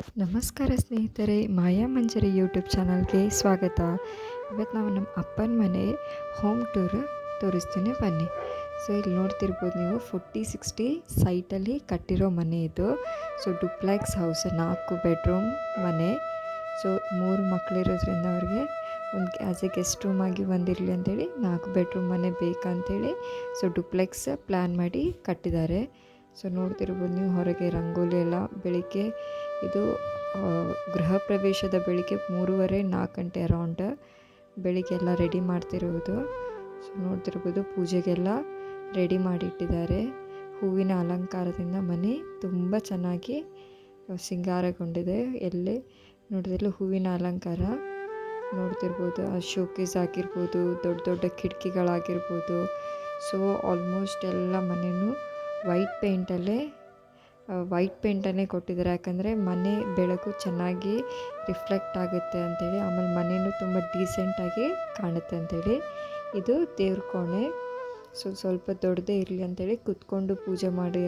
ನಮಸ್ಕಾರ ಸ್ನೇಹಿತರೆ, ಮಾಯಾ ಮಂಜರಿ ಯೂಟ್ಯೂಬ್ ಚಾನಲ್ಗೆ ಸ್ವಾಗತ. ಇವತ್ತು ನಾವು ನಮ್ಮ ಅಪ್ಪನ ಮನೆ ಹೋಮ್ ಟೂರ್ ತೋರಿಸ್ತೀನಿ ಬನ್ನಿ. ಸೊ ಇಲ್ಲಿ ನೋಡ್ತಿರ್ಬೋದು ನೀವು 40-60 ಸೈಟಲ್ಲಿ ಕಟ್ಟಿರೋ ಮನೆ ಇದು. ಸೊ ಡುಪ್ಲೆಕ್ಸ್ ಹೌಸ್, 4 ಬೆಡ್ರೂಮ್ ಮನೆ. ಸೊ 3 ಮಕ್ಕಳಿರೋದ್ರಿಂದ ಅವ್ರಿಗೆ ಒಂದು ಆ್ಯಸ್ ಎ ಗೆಸ್ಟ್ ರೂಮ್ ಆಗಿ ಒಂದಿರಲಿ ಅಂತೇಳಿ 4 ಬೆಡ್ರೂಮ್ ಮನೆ ಬೇಕಂತೇಳಿ ಸೊ ಡುಪ್ಲೆಕ್ಸ್ ಪ್ಲ್ಯಾನ್ ಮಾಡಿ ಕಟ್ಟಿದ್ದಾರೆ. ಸೊ ನೋಡ್ತಿರ್ಬೋದು ನೀವು ಹೊರಗೆ ರಂಗೋಲಿ ಎಲ್ಲ ಬೆಳಿಗ್ಗೆ ಇದು ಗೃಹ ಪ್ರವೇಶದ ಬೆಳಿಗ್ಗೆ 3:30-4 ಗಂಟೆ ಅರೌಂಡ್ ಬೆಳಿಗ್ಗೆ ಎಲ್ಲ ರೆಡಿ ಮಾಡ್ತಿರೋದು. ಸೊ ನೋಡ್ತಿರ್ಬೋದು ಪೂಜೆಗೆಲ್ಲ ರೆಡಿ ಮಾಡಿಟ್ಟಿದ್ದಾರೆ. ಹೂವಿನ ಅಲಂಕಾರದಿಂದ ಮನೆ ತುಂಬ ಚೆನ್ನಾಗಿ ಸಿಂಗಾರಗೊಂಡಿದೆ. ಎಲ್ಲಿ ನೋಡಿದ್ರಲ್ಲೂ ಹೂವಿನ ಅಲಂಕಾರ ನೋಡ್ತಿರ್ಬೋದು. ಆ ಶೋಕೇಸ್ ಆಗಿರ್ಬೋದು, ದೊಡ್ಡ ದೊಡ್ಡ ಕಿಟಕಿಗಳಾಗಿರ್ಬೋದು. ಸೊ ಆಲ್ಮೋಸ್ಟ್ ಎಲ್ಲ ಮನೆಯೂ ವೈಟ್ ಪೇಂಟನ್ನೇ ಕೊಟ್ಟಿದ್ದಾರೆ. ಯಾಕಂದರೆ ಮನೆ ಬೆಳಕು ಚೆನ್ನಾಗಿ ರಿಫ್ಲೆಕ್ಟ್ ಆಗುತ್ತೆ ಅಂಥೇಳಿ, ಆಮೇಲೆ ಮನೆಯೂ ತುಂಬ ಡೀಸೆಂಟಾಗಿ ಕಾಣುತ್ತೆ ಅಂಥೇಳಿ. ಇದು ದೇವ್ರ ಕೋಣೆ. ಸೊ ಸ್ವಲ್ಪ ದೊಡ್ಡದೇ ಇರಲಿ ಅಂಥೇಳಿ ಕುತ್ಕೊಂಡು ಪೂಜೆ ಮಾಡಿ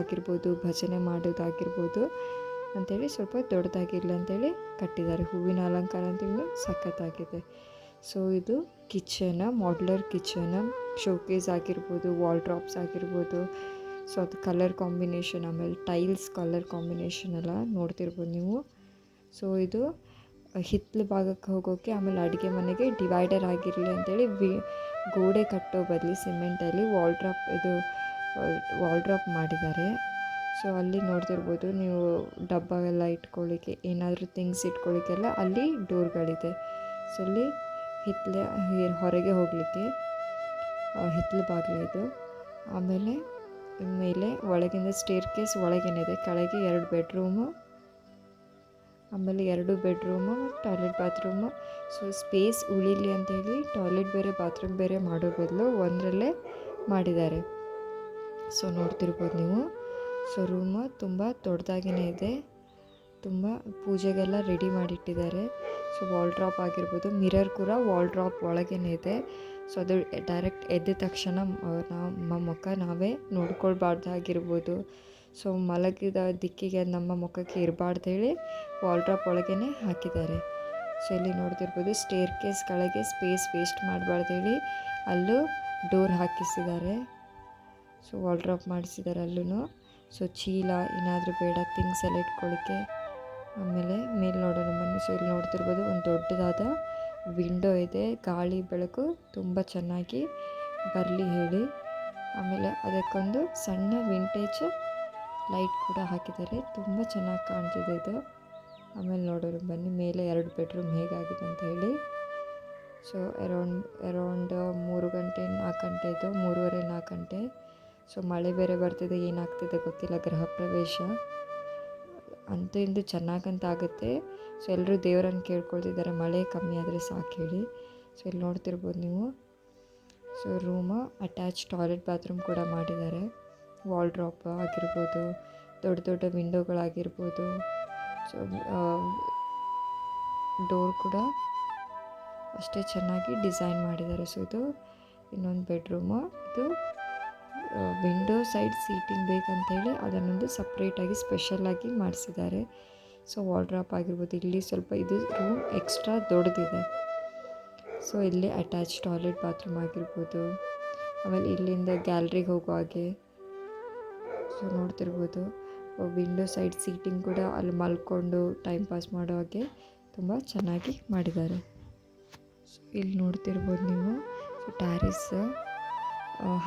ಆಗಿರ್ಬೋದು, ಭಜನೆ ಮಾಡೋದಾಗಿರ್ಬೋದು ಅಂಥೇಳಿ ಸ್ವಲ್ಪ ದೊಡ್ಡದಾಗಿರಲಿ ಅಂಥೇಳಿ ಕಟ್ಟಿದ್ದಾರೆ. ಹೂವಿನ ಅಲಂಕಾರ ಅಂತೇಳಿ ಸಖತ್ತಾಗಿದೆ. ಸೊ ಇದು ಕಿಚನ್, ಮಾಡ್ಯುಲರ್ ಕಿಚನ್, ಶೋಕೇಸ್ ಆಗಿರ್ಬೋದು, ವಾಲ್ ಡ್ರಾಪ್ಸ್ ಆಗಿರ್ಬೋದು. ಸೊ ಅದು ಕಲರ್ ಕಾಂಬಿನೇಷನ್, ಆಮೇಲೆ ಟೈಲ್ಸ್ ಕಲರ್ ಕಾಂಬಿನೇಷನ್ ಎಲ್ಲ ನೋಡ್ತಿರ್ಬೋದು ನೀವು. ಸೊ ಇದು ಹಿತ್ತಲು ಭಾಗಕ್ಕೆ ಹೋಗೋಕ್ಕೆ, ಆಮೇಲೆ ಅಡುಗೆ ಮನೆಗೆ ಡಿವೈಡರ್ ಆಗಿರಲಿ ಅಂತೇಳಿ ಗೋಡೆ ಕಟ್ಟೋ ಬದಲು ಸಿಮೆಂಟಲ್ಲಿ ವಾಲ್ ಡ್ರಾಪ್ ಮಾಡಿದ್ದಾರೆ. ಸೊ ಅಲ್ಲಿ ನೋಡ್ತಿರ್ಬೋದು ನೀವು ಡಬ್ಬ ಎಲ್ಲ ಇಟ್ಕೊಳ್ಳಿಕ್ಕೆ, ಏನಾದರೂ ಥಿಂಗ್ಸ್ ಇಟ್ಕೊಳ್ಳಿಕ್ಕೆಲ್ಲ ಅಲ್ಲಿ ಡೋರ್ಗಳಿದೆ. ಸೊ ಅಲ್ಲಿ ಹೊರಗೆ ಹೋಗಲಿಕ್ಕೆ ಹಿತ್ತಲು ಬಾಗಿಲು ಇದು. ಆಮೇಲೆ ಮೇಲೆ ಒಳಗಿಂದ ಸ್ಟೇರ್ ಕೇಸ್ ಒಳಗೇನಿದೆ, ಕೆಳಗೆ 2 ಬೆಡ್ರೂಮು, ಆಮೇಲೆ 2 bedroom, toilet bathroom. So space ಉಳಿಲಿ ಅಂತೇಳಿ ಟಾಯ್ಲೆಟ್ ಬೇರೆ ಬಾತ್ರೂಮ್ ಬೇರೆ ಮಾಡೋ ಬದಲು ಒಂದರಲ್ಲೇ ಮಾಡಿದ್ದಾರೆ. ಸೊ ನೋಡ್ತಿರ್ಬೋದು ನೀವು. ಸೊ ರೂಮು ತುಂಬ ದೊಡ್ಡದಾಗಿಯೇ ಇದೆ. ತುಂಬ ಪೂಜೆಗೆಲ್ಲ ರೆಡಿ ಮಾಡಿಟ್ಟಿದ್ದಾರೆ. ಸೊ ವಾಲ್ ಡ್ರಾಪ್ ಆಗಿರ್ಬೋದು, ಮಿರರ್ ಕೂಡ ವಾಲ್ ಡ್ರಾಪ್ ಒಳಗೇ ಇದೆ. ಸೊ ಅದು ಡೈರೆಕ್ಟ್ ಎದ್ದ ತಕ್ಷಣ ನಮ್ಮ ಮುಖ ನಾವೇ ನೋಡ್ಕೊಳ್ಬಾರ್ದಾಗಿರ್ಬೋದು. ಸೊ ಮಲಗಿದ ದಿಕ್ಕಿಗೆ ನಮ್ಮ ಮುಖಕ್ಕೆ ಇರಬಾರ್ದು ಹೇಳಿ ವಾಲ್ ಡ್ರಾಪ್ ಒಳಗೇ ಹಾಕಿದ್ದಾರೆ. ಸೊ ಇಲ್ಲಿ ನೋಡ್ತಿರ್ಬೋದು ಸ್ಟೇರ್ ಕೇಸ್ ಕೆಳಗೆ ಸ್ಪೇಸ್ ವೇಸ್ಟ್ ಮಾಡಬಾರ್ದು ಹೇಳಿ ಅಲ್ಲೂ ಡೋರ್ ಹಾಕಿಸಿದ್ದಾರೆ. ಸೊ ವಾಲ್ ಡ್ರಾಪ್ ಮಾಡಿಸಿದ್ದಾರೆ ಅಲ್ಲೂ. ಸೊ ಚೀಲ ಏನಾದರೂ ಬೇಡ ಥಿಂಗ್ಸ್ ಎಲ್ಲ ಇಟ್ಕೊಳ್ಳಿಕ್ಕೆ. ಆಮೇಲೆ ಮೇಲೆ ನೋಡೋಣ ಬನ್ನಿ. ಸೊ ಇಲ್ಲಿ ನೋಡ್ತಿರ್ಬೋದು ಒಂದು ದೊಡ್ಡದಾದ ವಿಂಡೋ ಇದೆ, ಗಾಳಿ ಬೆಳಕು ತುಂಬ ಚೆನ್ನಾಗಿ ಬರಲಿ ಹೇಳಿ. ಆಮೇಲೆ ಅದಕ್ಕೊಂದು ಸಣ್ಣ ವಿಂಟೇಜ್ ಲೈಟ್ ಕೂಡ ಹಾಕಿದ್ದಾರೆ, ತುಂಬ ಚೆನ್ನಾಗಿ ಕಾಣ್ತಿದೆ ಇದು. ಆಮೇಲೆ ನೋಡೋಣ ಬನ್ನಿ ಮೇಲೆ 2 ಬೆಡ್ರೂಮ್ ಹೇಗಾಗಿದೆ ಅಂತ ಹೇಳಿ. ಸೊ ಅರೌಂಡ್ 3 ಗಂಟೆ 4 ಗಂಟೆ ಇದು, 3:30-4 ಗಂಟೆ. ಸೊ ಮಳೆ ಬೇರೆ ಬರ್ತಿದೆ, ಏನಾಗ್ತಿದೆ ಗೊತ್ತಿಲ್ಲ. ಗೃಹ ಪ್ರವೇಶ ಅಂತೂ ಇಂದು ಚೆನ್ನಾಗಂತ ಆಗುತ್ತೆ. ಸೊ ಎಲ್ಲರೂ ದೇವರನ್ನು ಕೇಳ್ಕೊಳ್ತಿದ್ದಾರೆ ಮಳೆ ಕಮ್ಮಿ ಆದರೆ ಸಾಕು ಹೇಳಿ. ಸೊ ಇಲ್ಲಿ ನೋಡ್ತಿರ್ಬೋದು ನೀವು. So room attach toilet bathroom ಕೂಡ ಮಾಡಿದ್ದಾರೆ. ವಾಲ್ ಡ್ರಾಪ್ ಆಗಿರ್ಬೋದು, ದೊಡ್ಡ ದೊಡ್ಡ ವಿಂಡೋಗಳಾಗಿರ್ಬೋದು. ಸೊ ಡೋರ್ ಕೂಡ ಅಷ್ಟೇ ಚೆನ್ನಾಗಿ ಡಿಸೈನ್ ಮಾಡಿದ್ದಾರೆ. ಸೊ ಇದು ಇನ್ನೊಂದು ಬೆಡ್ರೂಮು. ಇದು ವಿಂಡೋ ಸೈಡ್ ಸೀಟಿಂಗ್ ಬೇಕಂತೇಳಿ ಅದನ್ನೊಂದು ಸಪ್ರೇಟಾಗಿ ಸ್ಪೆಷಲಾಗಿ ಮಾಡಿಸಿದ್ದಾರೆ. ಸೊ ವಾಲ್ ಡ್ರಾಪ್ ಆಗಿರ್ಬೋದು, ಇಲ್ಲಿ ಸ್ವಲ್ಪ ಇದು ರೂಮ್ ಎಕ್ಸ್ಟ್ರಾ ದೊಡ್ಡದಿದೆ. ಸೊ ಇಲ್ಲಿ ಅಟ್ಯಾಚ್ ಟಾಯ್ಲೆಟ್ ಬಾತ್ರೂಮ್ ಆಗಿರ್ಬೋದು. ಆಮೇಲೆ ಇಲ್ಲಿಂದ ಗ್ಯಾಲ್ರಿಗೆ ಹೋಗೋ ಹಾಗೆ. ಸೊ ನೋಡ್ತಿರ್ಬೋದು ವಿಂಡೋ ಸೈಡ್ ಸೀಟಿಂಗ್ ಕೂಡ ಅಲ್ಲಿ ಮಲ್ಕೊಂಡು ಟೈಮ್ ಪಾಸ್ ಮಾಡೋ ಹಾಗೆ ತುಂಬ ಚೆನ್ನಾಗಿ ಮಾಡಿದ್ದಾರೆ. ಸೊ ಇಲ್ಲಿ ನೋಡ್ತಿರ್ಬೋದು ನೀವು. ಸೊ ಟ್ಯಾರಿಸ್,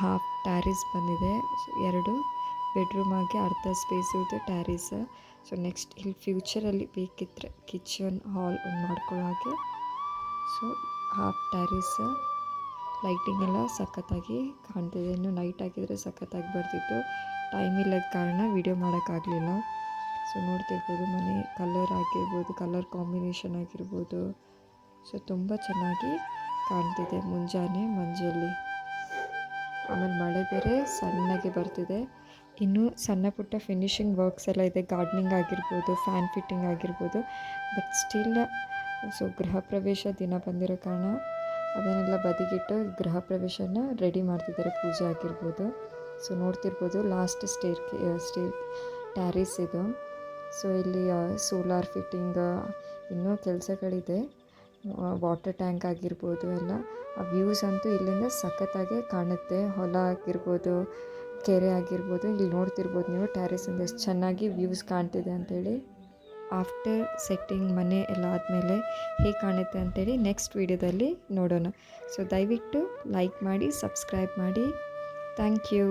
ಹಾಫ್ ಟ್ಯಾರಿಸ್ ಬಂದಿದೆ. ಸೊ 2 ಬೆಡ್ರೂಮ್ ಆಗಿ ಅರ್ಧ ಸ್ಪೇಸ್ ಇರುತ್ತೆ ಟ್ಯಾರಿಸ್. ಸೊ ನೆಕ್ಸ್ಟ್ ಇಲ್ಲಿ ಫ್ಯೂಚರಲ್ಲಿ ಬೇಕಿದ್ದರೆ ಕಿಚನ್ ಹಾಲ್ ಒಂದು ಮಾಡ್ಕೊಳ್ಳೋ ಹಾಗೆ. ಸೊ ಹಾಫ್ ಟ್ಯಾರಿಸ್, ಲೈಟಿಂಗ್ ಎಲ್ಲ ಸಖತ್ತಾಗಿ ಕಾಣ್ತಿದೆ. ಇನ್ನು ನೈಟ್ ಆಗಿದ್ರೆ ಸಖತ್ತಾಗಿ ಬರ್ತಿತ್ತು, ಟೈಮ್ ಇಲ್ಲದ ಕಾರಣ ವಿಡಿಯೋ ಮಾಡೋಕ್ಕಾಗಲಿಲ್ಲ. ಸೊ ನೋಡ್ತಿರ್ಬೋದು ಮನೆ ಕಲರ್ ಆಗಿರ್ಬೋದು, ಕಲರ್ ಕಾಂಬಿನೇಷನ್ ಆಗಿರ್ಬೋದು. ಸೊ ತುಂಬ ಚೆನ್ನಾಗಿ ಕಾಣ್ತಿದೆ ಮುಂಜಾನೆ ಮಂಜಲ್ಲಿ. ಆಮೇಲೆ ಮಳೆ ಬೇರೆ ಸಣ್ಣಗೆ ಬರ್ತಿದೆ. ಇನ್ನೂ ಸಣ್ಣ ಪುಟ್ಟ ಫಿನಿಷಿಂಗ್ ವರ್ಕ್ಸ್ ಎಲ್ಲ ಇದೆ, ಗಾರ್ಡ್ನಿಂಗ್ ಆಗಿರ್ಬೋದು, ಫ್ಯಾನ್ ಫಿಟ್ಟಿಂಗ್ ಆಗಿರ್ಬೋದು. ಬಟ್ ಸ್ಟಿಲ್ ಸೊ ಗೃಹ ಪ್ರವೇಶ ದಿನ ಬಂದಿರೋ ಕಾರಣ ಅದನ್ನೆಲ್ಲ ಬದಿಗಿಟ್ಟು ಗೃಹ ಪ್ರವೇಶನ ರೆಡಿ ಮಾಡ್ತಿದ್ದಾರೆ, ಪೂಜೆ ಆಗಿರ್ಬೋದು. ಸೊ ನೋಡ್ತಿರ್ಬೋದು ಲಾಸ್ಟ್ ಸ್ಟೇರ್ ಟ್ಯಾರಿಸ್ ಇದು. ಸೊ ಇಲ್ಲಿ ಸೋಲಾರ್ ಫಿಟ್ಟಿಂಗ್ ಇನ್ನೂ ಕೆಲಸಗಳಿದೆ. ವಾಟರ್ ಟ್ಯಾಂಕ್ ಆಗಿರ್ಬೋದು ಎಲ್ಲ. ಆ ವ್ಯೂಸ್ ಅಂತೂ ಇಲ್ಲಿಂದ ಸಖತ್ತಾಗೆ ಕಾಣುತ್ತೆ. ಹೊಲ ಆಗಿರ್ಬೋದು, ಕೆರೆ ಆಗಿರ್ಬೋದು, ಇಲ್ಲಿ ನೋಡ್ತಿರ್ಬೋದು ನೀವು ಟ್ಯಾರಿಸಿಂದ ಎಷ್ಟು ಚೆನ್ನಾಗಿ ವ್ಯೂಸ್ ಕಾಣ್ತಿದೆ ಅಂಥೇಳಿ. ಆಫ್ಟರ್ ಸೆಟ್ಟಿಂಗ್ ಮನೆ ಎಲ್ಲ ಆದಮೇಲೆ ಹೇಗೆ ಕಾಣುತ್ತೆ ಅಂಥೇಳಿ ನೆಕ್ಸ್ಟ್ ವೀಡಿಯೋದಲ್ಲಿ ನೋಡೋಣ. ಸೊ ದಯವಿಟ್ಟು ಲೈಕ್ ಮಾಡಿ, ಸಬ್ಸ್ಕ್ರೈಬ್ ಮಾಡಿ. Thank you.